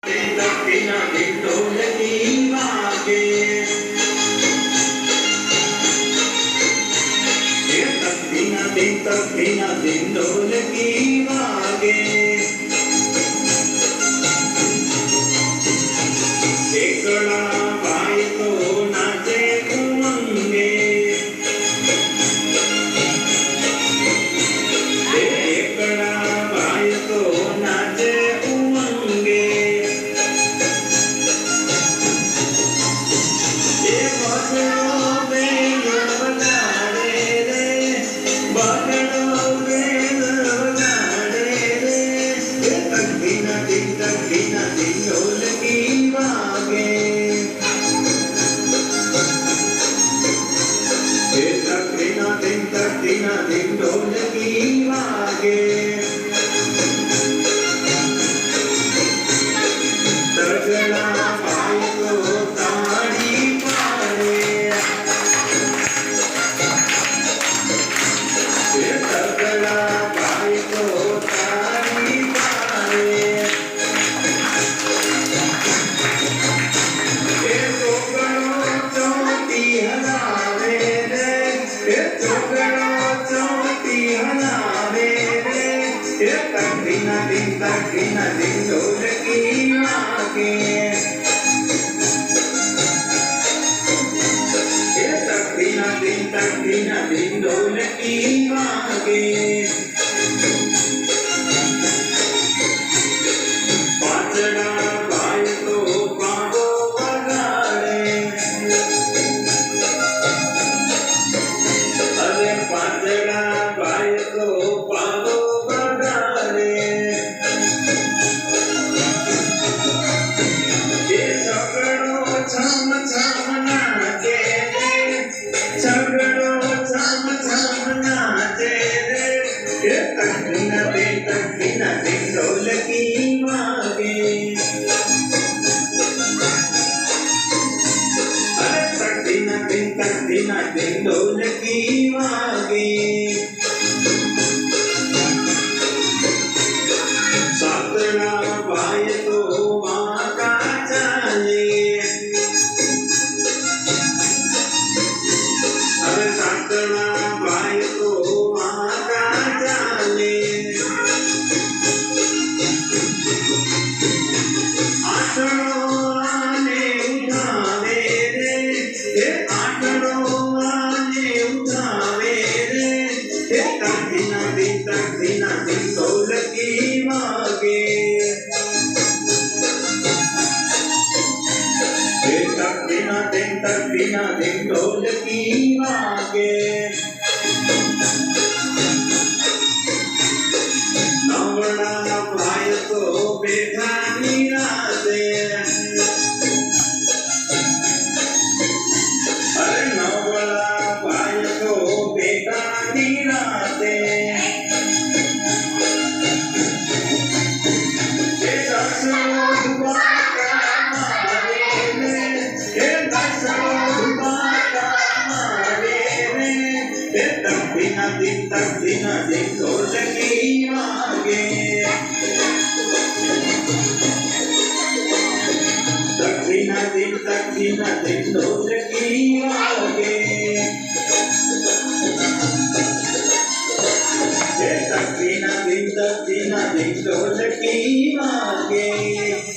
बिना ढिंढोल की मांगे बिना ढिंढोल की मांगे एकड़ा भाई तो नाचे उमंगे एकड़ा भाई तो नाचे उमंगे ये बगड़ो बेल बजाड़े रे बगड़ो बेल बजाड़े रे बिना ढिंढोल की मांगे बिना ढिंढोल की मांगे तगड़ा भाई को ताड़ी पाड़े तगड़ा भाई को ताड़ी पाड़े टोकड़ो चौटी हलावे रे टोकड़ो चौटी हलावे रे बिना ढिंढोल की मांगे बिना ढिंढोल की मांगे पाचड़ा भाई तो पागो बगाड़े अरे पाचड़ा भाई तो पागो बगाड़े ये झगड़ो छम छम नाचे रे झगड़ो छम छम नाचे रे ये बिना ढिंढोल की मांगे अरे बिना ढिंढोल की मांगे सातड़ा भाई तो माँ का चाले अरे सातड़ा भाई तो माँ का चाले आठड़ो आने उठावे रे आठड़ो आने उठावे रे बिना ढिंढोल की मांगे बिना ढिंढोल की मांगे नवड़ा भाई तो बैठा निराते अरे नवड़ा भाई तो बैठा निराते बिना ढिंढोल की मांगे बिना ढिंढोल की मांगे बिना ढिंढोल की मांगे